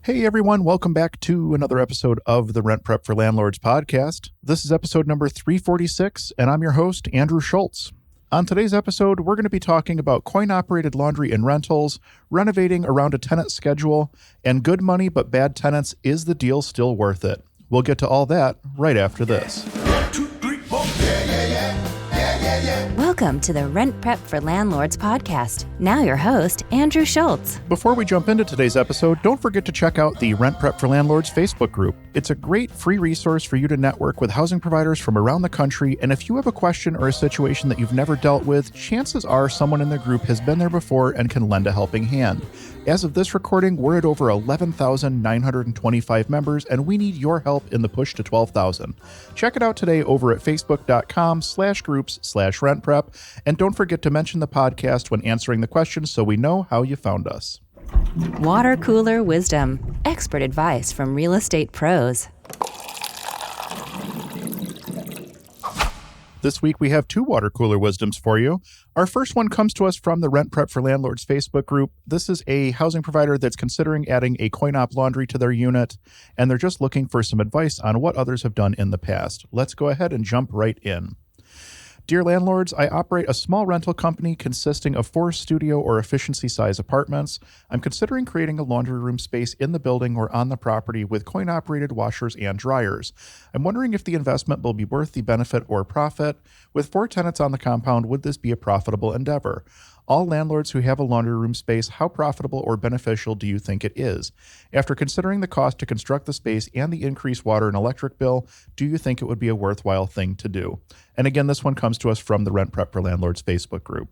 Hey everyone, welcome back to another episode of the Rent Prep for Landlords podcast. This is episode number 346, and I'm your host, Andrew Schultz. On today's episode, we're going to be talking about coin-operated laundry and rentals, renovating around a tenant schedule, and good money but bad tenants, is the deal still worth it? We'll get to all that right after this. Welcome to the Rent Prep for Landlords podcast. Now your host, Andrew Schultz. Before we jump into today's episode, don't forget to check out the Rent Prep for Landlords Facebook group. It's a great free resource for you to network with housing providers from around the country, and if you have a question or a situation that you've never dealt with, chances are someone in the group has been there before and can lend a helping hand. As of this recording, we're at over 11,925 members, and we need your help in the push to 12,000. Check it out today over at facebook.com/groups/rentprep, and don't forget to mention the podcast when answering the questions so we know how you found us. Water cooler wisdom. Expert advice from real estate pros. This week, we have two water cooler wisdoms for you. Our first one comes to us from the Rent Prep for Landlords Facebook group. This is a housing provider that's considering adding a coin-op laundry to their unit, and they're just looking for some advice on what others have done in the past. Let's go ahead and jump right in. Dear landlords, I operate a small rental company consisting of 4 studio or efficiency size apartments. I'm considering creating a laundry room space in the building or on the property with coin-operated washers and dryers. I'm wondering if the investment will be worth the benefit or profit. With 4 tenants on the compound, would this be a profitable endeavor? All landlords who have a laundry room space, how profitable or beneficial do you think it is? After considering the cost to construct the space and the increased water and electric bill, do you think it would be a worthwhile thing to do? And again, this one comes to us from the Rent Prep for Landlords Facebook group.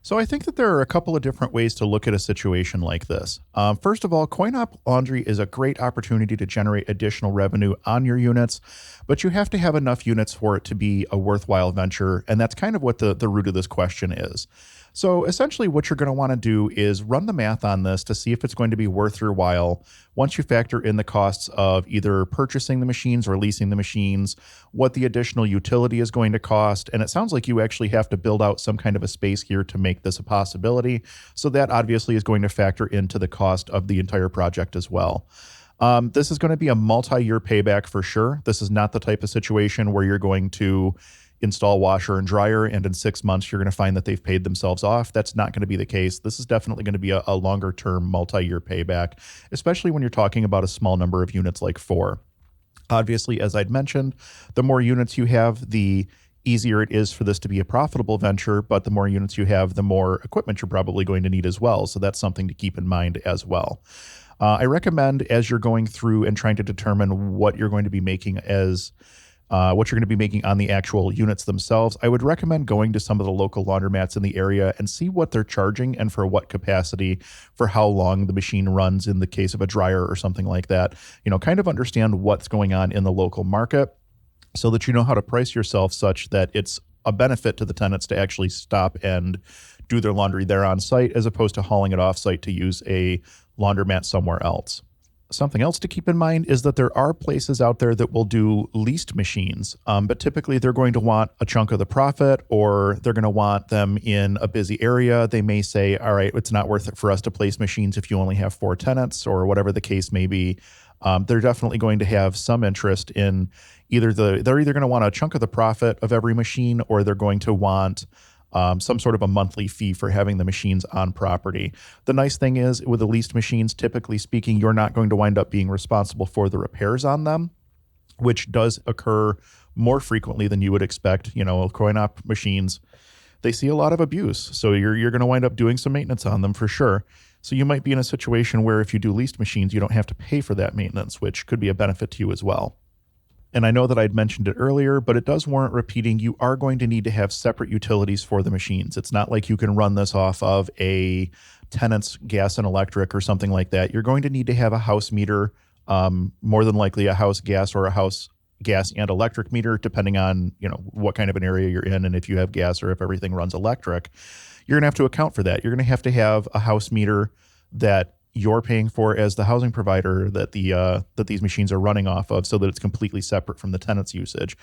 So I think that there are a couple of different ways to look at a situation like this. First of all, coin-op laundry is a great opportunity to generate additional revenue on your units, but you have to have enough units for it to be a worthwhile venture, and that's kind of what the root of this question is. So essentially what you're going to want to do is run the math on this to see if it's going to be worth your while once you factor in the costs of either purchasing the machines or leasing the machines, what the additional utility is going to cost. And it sounds like you actually have to build out some kind of a space here to make this a possibility. So that obviously is going to factor into the cost of the entire project as well. This is going to be a multi-year payback for sure. This is not the type of situation where you're going to install washer and dryer, and in 6 months, you're going to find that they've paid themselves off. That's not going to be the case. This is definitely going to be a longer term, multi-year payback, especially when you're talking about a small number of units like 4. Obviously, as I'd mentioned, the more units you have, the easier it is for this to be a profitable venture, but the more units you have, the more equipment you're probably going to need as well. So that's something to keep in mind as well. I recommend, as you're going through and trying to determine what you're going to be making on the actual units themselves, I would recommend going to some of the local laundromats in the area and see what they're charging and for what capacity, for how long the machine runs in the case of a dryer or something like that. Kind of understand what's going on in the local market so that you know how to price yourself such that it's a benefit to the tenants to actually stop and do their laundry there on site as opposed to hauling it off site to use a laundromat somewhere else. Something else to keep in mind is that there are places out there that will do leased machines, but typically they're going to want a chunk of the profit, or they're going to want them in a busy area. They may say, all right, it's not worth it for us to place machines if you only have 4 tenants, or whatever the case may be. They're definitely going to have some interest in they're either going to want a chunk of the profit of every machine, or they're going to want some sort of a monthly fee for having the machines on property. The nice thing is, with the leased machines, typically speaking, you're not going to wind up being responsible for the repairs on them, which does occur more frequently than you would expect. Coin-op machines, they see a lot of abuse. So you're going to wind up doing some maintenance on them for sure. So you might be in a situation where if you do leased machines, you don't have to pay for that maintenance, which could be a benefit to you as well. And I know that I'd mentioned it earlier, but it does warrant repeating. You are going to need to have separate utilities for the machines. It's not like you can run this off of a tenant's gas and electric or something like that. You're going to need to have a house meter, more than likely a house gas or a house gas and electric meter, depending on what kind of an area you're in and if you have gas or if everything runs electric. You're going to have to account for that. You're going to have a house meter that you're paying for as the housing provider that these machines are running off of, so that it's completely separate from the tenant's usage.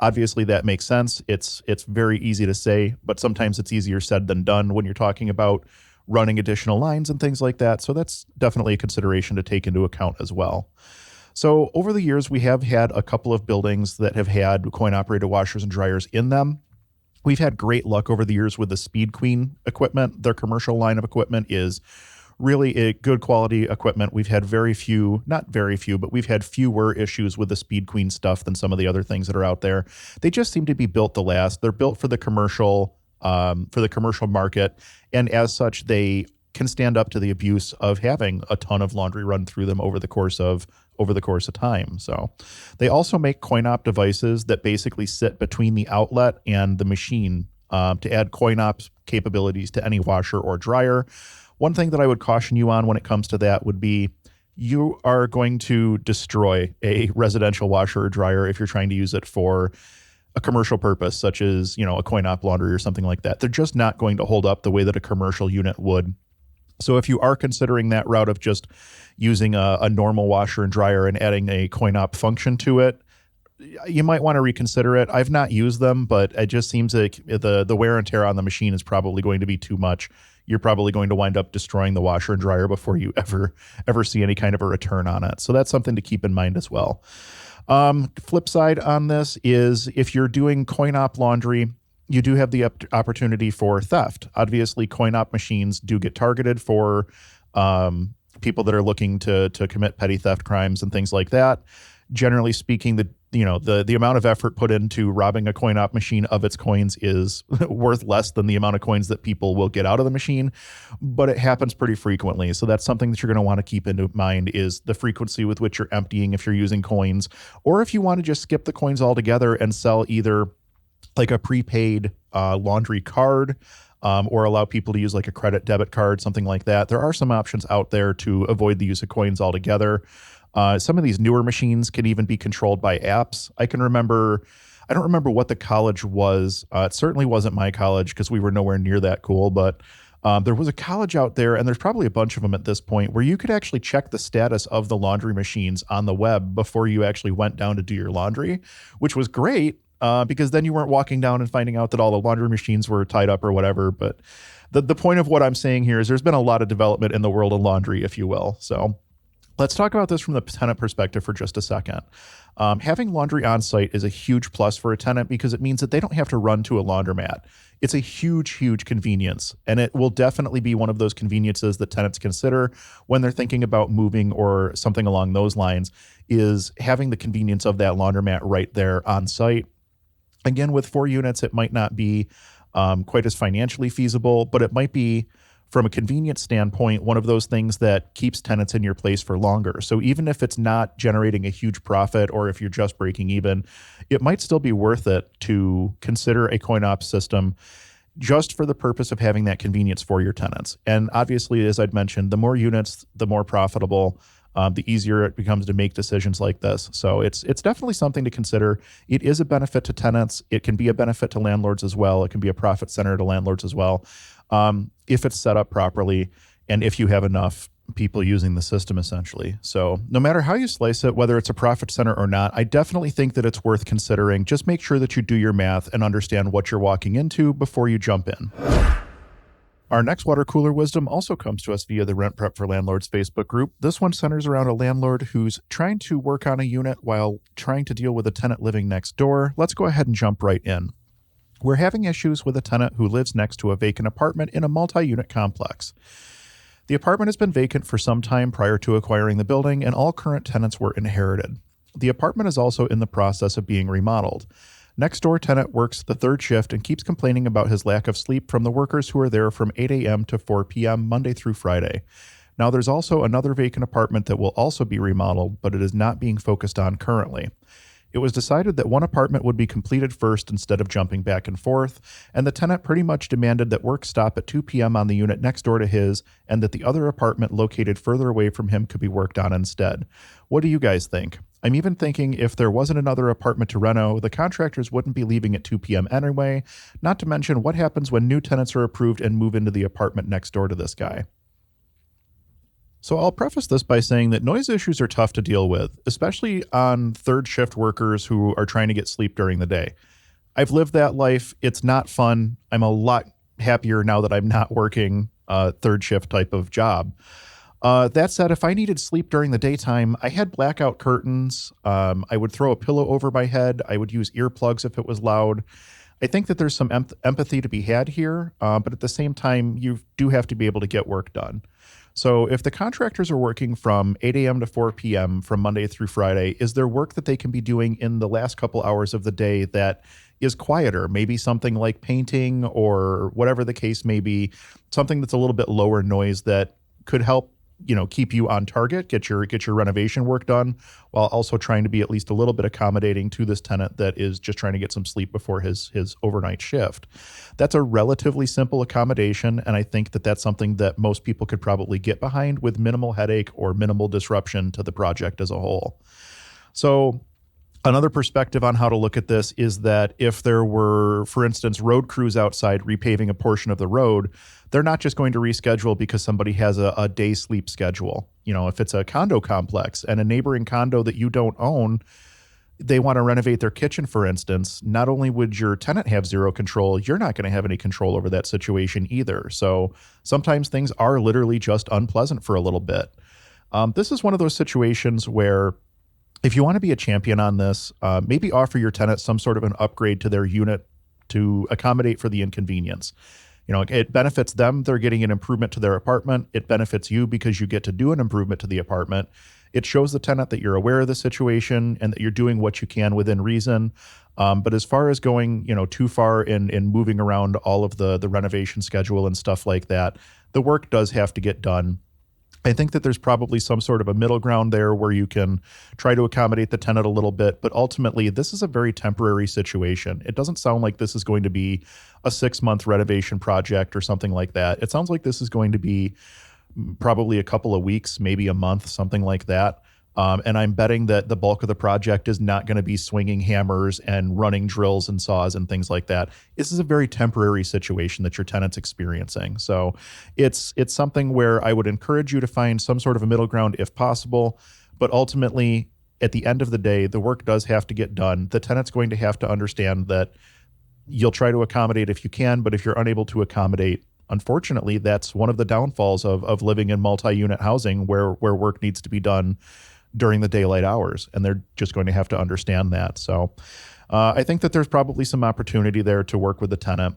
Obviously, that makes sense. It's very easy to say, but sometimes it's easier said than done when you're talking about running additional lines and things like that. So that's definitely a consideration to take into account as well. So over the years, we have had a couple of buildings that have had coin-operated washers and dryers in them. We've had great luck over the years with the Speed Queen equipment. Their commercial line of equipment is really a good quality equipment. We've had not very few, but we've had fewer issues with the Speed Queen stuff than some of the other things that are out there. They just seem to be built to last. They're built for the commercial market, and as such, they can stand up to the abuse of having a ton of laundry run through them over the course of time. So they also make coin-op devices that basically sit between the outlet and the machine to add coin-op capabilities to any washer or dryer. One thing that I would caution you on when it comes to that would be you are going to destroy a residential washer or dryer if you're trying to use it for a commercial purpose, such as, a coin-op laundry or something like that. They're just not going to hold up the way that a commercial unit would. So if you are considering that route of just using a normal washer and dryer and adding a coin-op function to it, you might want to reconsider it. I've not used them, but it just seems like the wear and tear on the machine is probably going to be too much. You're probably going to wind up destroying the washer and dryer before you ever see any kind of a return on it. So that's something to keep in mind as well. Flip side on this is if you're doing coin-op laundry, you do have the opportunity for theft. Obviously, coin-op machines do get targeted for people that are looking to commit petty theft crimes and things like that. Generally speaking, the amount of effort put into robbing a coin-op machine of its coins is worth less than the amount of coins that people will get out of the machine, but it happens pretty frequently. So that's something that you're going to want to keep into mind is the frequency with which you're emptying if you're using coins, or if you want to just skip the coins altogether and sell either like a prepaid laundry card or allow people to use like a credit debit card, something like that. There are some options out there to avoid the use of coins altogether. Some of these newer machines can even be controlled by apps. I don't remember what the college was. It certainly wasn't my college because we were nowhere near that cool, but there was a college out there, and there's probably a bunch of them at this point, where you could actually check the status of the laundry machines on the web before you actually went down to do your laundry, which was great. Because then you weren't walking down and finding out that all the laundry machines were tied up or whatever. But the point of what I'm saying here is there's been a lot of development in the world of laundry, if you will. So let's talk about this from the tenant perspective for just a second. Having laundry on site is a huge plus for a tenant because it means that they don't have to run to a laundromat. It's a huge, huge convenience, and it will definitely be one of those conveniences that tenants consider when they're thinking about moving or something along those lines, is having the convenience of that laundromat right there on site. Again, with 4 units, it might not be quite as financially feasible, but it might be, from a convenience standpoint, one of those things that keeps tenants in your place for longer. So even if it's not generating a huge profit or if you're just breaking even, it might still be worth it to consider a coin-op system just for the purpose of having that convenience for your tenants. And obviously, as I'd mentioned, the more units, the more profitable. The easier it becomes to make decisions like this. So it's definitely something to consider. It is a benefit to tenants. It can be a benefit to landlords as well. It can be a profit center to landlords as well, if it's set up properly and if you have enough people using the system, essentially. So no matter how you slice it, whether it's a profit center or not, I definitely think that it's worth considering. Just make sure that you do your math and understand what you're walking into before you jump in. Our next water cooler wisdom also comes to us via the Rent Prep for Landlords Facebook group. This one centers around a landlord who's trying to work on a unit while trying to deal with a tenant living next door. Let's go ahead and jump right in. We're having issues with a tenant who lives next to a vacant apartment in a multi-unit complex. The apartment has been vacant for some time prior to acquiring the building, and all current tenants were inherited. The apartment is also in the process of being remodeled. Next door tenant works the third shift and keeps complaining about his lack of sleep from the workers who are there from 8 a.m. to 4 p.m. Monday through Friday. Now there's also another vacant apartment that will also be remodeled, but it is not being focused on currently. It was decided that one apartment would be completed first instead of jumping back and forth, and the tenant pretty much demanded that work stop at 2 p.m. on the unit next door to his, and that the other apartment located further away from him could be worked on instead. What do you guys think? I'm even thinking if there wasn't another apartment to reno, the contractors wouldn't be leaving at 2 p.m. anyway, not to mention what happens when new tenants are approved and move into the apartment next door to this guy. So I'll preface this by saying that noise issues are tough to deal with, especially on third shift workers who are trying to get sleep during the day. I've lived that life. It's not fun. I'm a lot happier now that I'm not working third shift type of job. That said, if I needed sleep during the daytime, I had blackout curtains. I would throw a pillow over my head. I would use earplugs if it was loud. I think that there's some empathy to be had here, but at the same time, you do have to be able to get work done. So if the contractors are working from 8 a.m. to 4 p.m. from Monday through Friday, is there work that they can be doing in the last couple hours of the day that is quieter? Maybe something like painting or whatever the case may be, something that's a little bit lower noise that could help, keep you on target, get your renovation work done, while also trying to be at least a little bit accommodating to this tenant that is just trying to get some sleep before his overnight shift. That's a relatively simple accommodation, and I think that that's something that most people could probably get behind with minimal headache or minimal disruption to the project as a whole. So another perspective on how to look at this is that if there were, for instance, road crews outside repaving a portion of the road, they're not just going to reschedule because somebody has a day sleep schedule. If it's a condo complex and a neighboring condo that you don't own, they want to renovate their kitchen, for instance, not only would your tenant have zero control, you're not going to have any control over that situation either. So sometimes things are literally just unpleasant for a little bit. This is one of those situations where if you want to be a champion on this, maybe offer your tenant some sort of an upgrade to their unit to accommodate for the inconvenience. It benefits them. They're getting an improvement to their apartment. It benefits you because you get to do an improvement to the apartment. It shows the tenant that you're aware of the situation and that you're doing what you can within reason. But as far as going, too far in moving around all of the renovation schedule and stuff like that, the work does have to get done. I think that there's probably some sort of a middle ground there where you can try to accommodate the tenant a little bit, but ultimately this is a very temporary situation. It doesn't sound like this is going to be a 6-month renovation project or something like that. It sounds like this is going to be probably a couple of weeks, maybe a month, something like that. And I'm betting that the bulk of the project is not going to be swinging hammers and running drills and saws and things like that. This is a very temporary situation that your tenant's experiencing. So it's something where I would encourage you to find some sort of a middle ground if possible. But ultimately, at the end of the day, the work does have to get done. The tenant's going to have to understand that you'll try to accommodate if you can, but if you're unable to accommodate, unfortunately, that's one of the downfalls of living in multi-unit housing where work needs to be done during the daylight hours, and they're just going to have to understand that. So I think that there's probably some opportunity there to work with the tenant.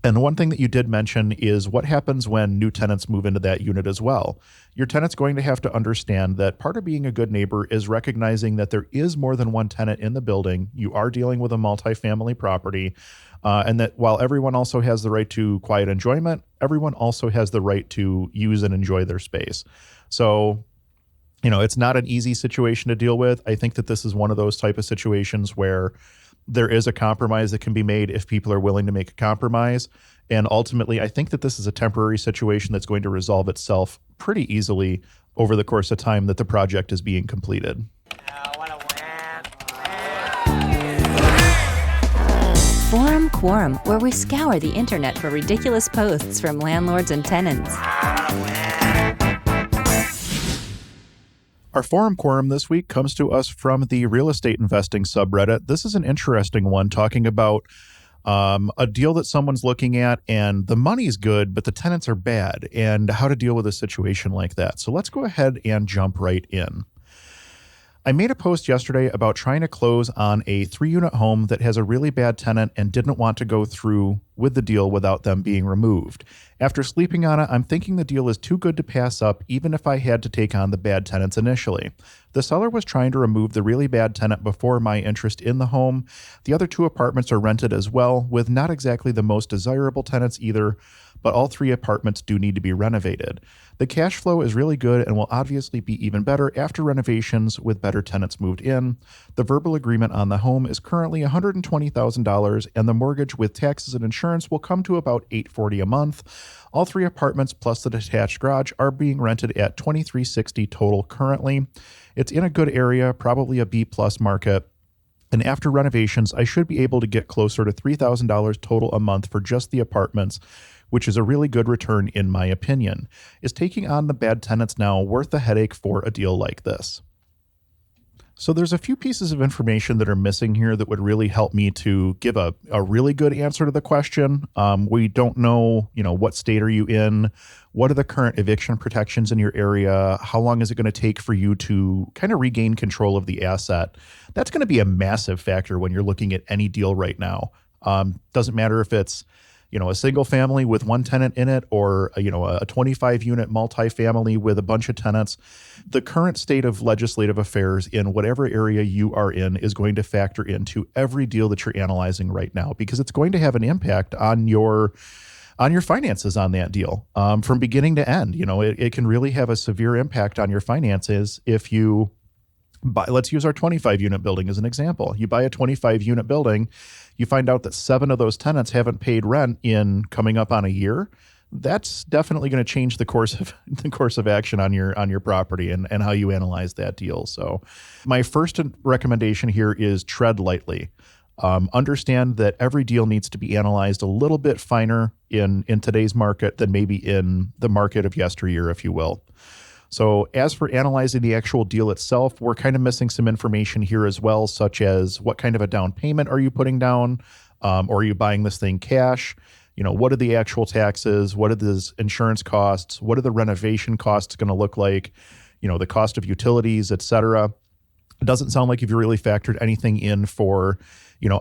And one thing that you did mention is what happens when new tenants move into that unit as well. Your tenant's going to have to understand that part of being a good neighbor is recognizing that there is more than one tenant in the building. You are dealing with a multifamily property, and that while everyone also has the right to quiet enjoyment, everyone also has the right to use and enjoy their space. So it's not an easy situation to deal with. I think that this is one of those type of situations where there is a compromise that can be made if people are willing to make a compromise. And ultimately, I think that this is a temporary situation that's going to resolve itself pretty easily over the course of time that the project is being completed. Quorum, where we scour the internet for ridiculous posts from landlords and tenants. Our forum quorum this week comes to us from the real estate investing subreddit. This is an interesting one talking about a deal that someone's looking at and the money's good, but the tenants are bad, and how to deal with a situation like that. So let's go ahead and jump right in. I made a post yesterday about trying to close on a 3-unit home that has a really bad tenant and didn't want to go through with the deal without them being removed. After sleeping on it, I'm thinking the deal is too good to pass up, even if I had to take on the bad tenants initially. The seller was trying to remove the really bad tenant before my interest in the home. The other 2 apartments are rented as well, with not exactly the most desirable tenants either, but all 3 apartments do need to be renovated. The cash flow is really good and will obviously be even better after renovations with better tenants moved in. The verbal agreement on the home is currently $120,000, and the mortgage with taxes and insurance will come to about $840 a month. All 3 apartments plus the detached garage are being rented at $2,360 total currently. It's in a good area, probably a B+ market. And after renovations, I should be able to get closer to $3,000 total a month for just the apartments, which is a really good return in my opinion. Is taking on the bad tenants now worth the headache for a deal like this? So there's a few pieces of information that are missing here that would really help me to give a really good answer to the question. We don't know, what state are you in? What are the current eviction protections in your area? How long is it going to take for you to kind of regain control of the asset? That's going to be a massive factor when you're looking at any deal right now. Doesn't matter if it's a single family with one tenant in it or, a 25 unit multifamily with a bunch of tenants. The current state of legislative affairs in whatever area you are in is going to factor into every deal that you're analyzing right now, because it's going to have an impact on your finances on that deal, from beginning to end. It can really have a severe impact on your finances if you let's use our 25 unit building as an example. You buy a 25 unit building, you find out that 7 of those tenants haven't paid rent in coming up on a year. That's definitely going to change the course of action on your property and how you analyze that deal. So my first recommendation here is tread lightly. Understand that every deal needs to be analyzed a little bit finer in today's market than maybe in the market of yesteryear, if you will. So as for analyzing the actual deal itself, we're kind of missing some information here as well, such as what kind of a down payment are you putting down? Or are you buying this thing cash? What are the actual taxes? What are the insurance costs? What are the renovation costs going to look like? The cost of utilities, et cetera. It doesn't sound like you've really factored anything in for,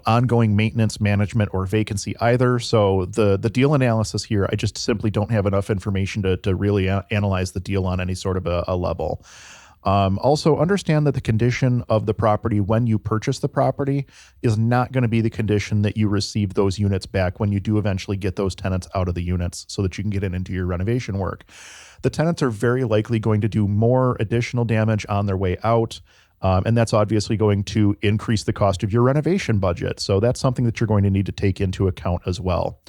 ongoing maintenance, management, or vacancy either. So the deal analysis here, I just simply don't have enough information to really analyze the deal on any sort of a level. Also, understand that the condition of the property when you purchase the property is not going to be the condition that you receive those units back when you do eventually get those tenants out of the units so that you can get into your renovation work. The tenants are very likely going to do more additional damage on their way out. And that's obviously going to increase the cost of your renovation budget. So that's something that you're going to need to take into account as well.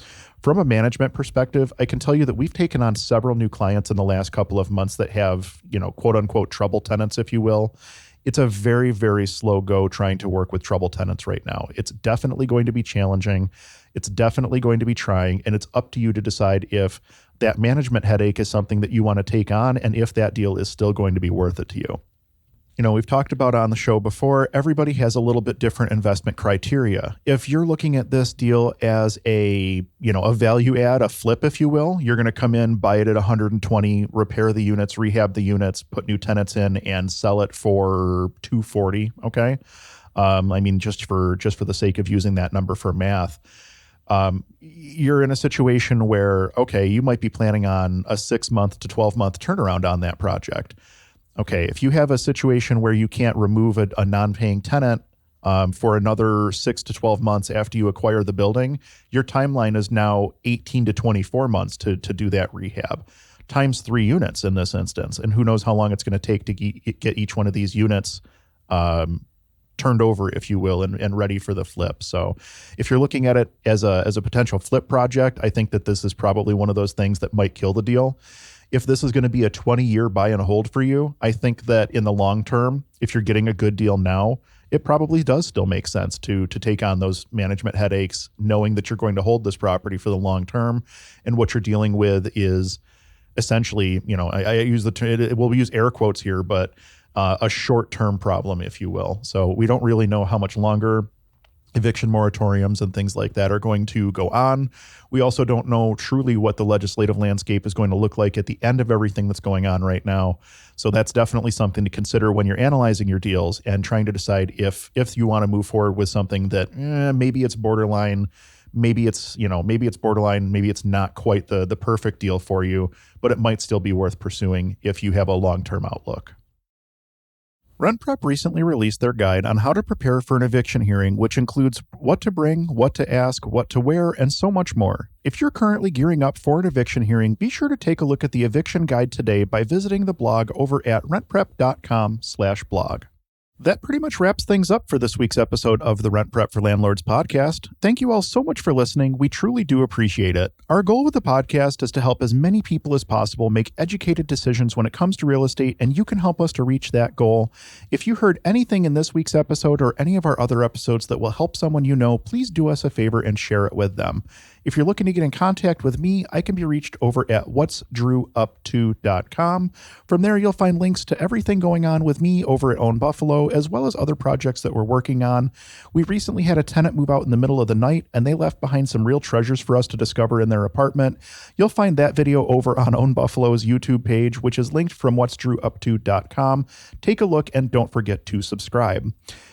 From a management perspective, I can tell you that we've taken on several new clients in the last couple of months that have, quote unquote, trouble tenants, if you will. It's a very, very slow go trying to work with trouble tenants right now. It's definitely going to be challenging. It's definitely going to be trying. And it's up to you to decide if that management headache is something that you want to take on and if that deal is still going to be worth it to you. We've talked about on the show before, everybody has a little bit different investment criteria. If you're looking at this deal as a value add, a flip, if you will, you're going to come in, buy it at 120, repair the units, rehab the units, put new tenants in, and sell it for 240. Okay. Just for the sake of using that number for math. You're in a situation where, okay, you might be planning on a 6-month to 12-month turnaround on that project. Okay, if you have a situation where you can't remove a non-paying tenant for another 6 to 12 months after you acquire the building, your timeline is now 18 to 24 months to do that rehab, times 3 units in this instance. And who knows how long it's going to take to get each one of these units turned over, if you will, and ready for the flip. So if you're looking at it as a potential flip project, I think that this is probably one of those things that might kill the deal. If this is going to be a 20-year buy and hold for you, I think that in the long term, if you're getting a good deal now, it probably does still make sense to take on those management headaches, knowing that you're going to hold this property for the long term. And what you're dealing with is essentially, I use the term, we'll use air quotes here, but a short-term problem, if you will. So we don't really know how much longer eviction moratoriums and things like that are going to go on. We also don't know truly what the legislative landscape is going to look like at the end of everything that's going on right now. So that's definitely something to consider when you're analyzing your deals and trying to decide if you want to move forward with something that maybe it's borderline, maybe it's borderline, maybe it's not quite the perfect deal for you, but it might still be worth pursuing if you have a long-term outlook. RentPrep recently released their guide on how to prepare for an eviction hearing, which includes what to bring, what to ask, what to wear, and so much more. If you're currently gearing up for an eviction hearing, be sure to take a look at the eviction guide today by visiting the blog over at rentprep.com/blog. That pretty much wraps things up for this week's episode of the Rent Prep for Landlords podcast. Thank you all so much for listening. We truly do appreciate it. Our goal with the podcast is to help as many people as possible make educated decisions when it comes to real estate, and you can help us to reach that goal. If you heard anything in this week's episode or any of our other episodes that will help someone you know, please do us a favor and share it with them. If you're looking to get in contact with me, I can be reached over at whatsdrewup2.com. From there, you'll find links to everything going on with me over at Own Buffalo, as well as other projects that we're working on. We recently had a tenant move out in the middle of the night, and they left behind some real treasures for us to discover in their apartment. You'll find that video over on Own Buffalo's YouTube page, which is linked from whatsdrewup2.com. Take a look and don't forget to subscribe.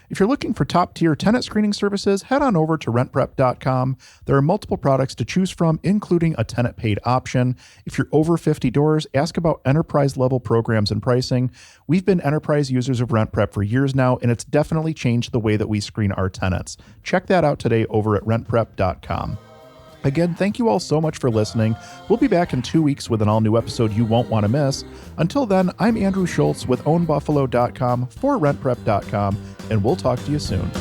If you're looking for top-tier tenant screening services, head on over to rentprep.com. There are multiple products to choose from, including a tenant-paid option. If you're over 50 doors, ask about enterprise-level programs and pricing. We've been enterprise users of RentPrep for years now, and it's definitely changed the way that we screen our tenants. Check that out today over at rentprep.com. Again, thank you all so much for listening. We'll be back in 2 weeks with an all-new episode you won't want to miss. Until then, I'm Andrew Schultz with ownbuffalo.com for rentprep.com, and we'll talk to you soon.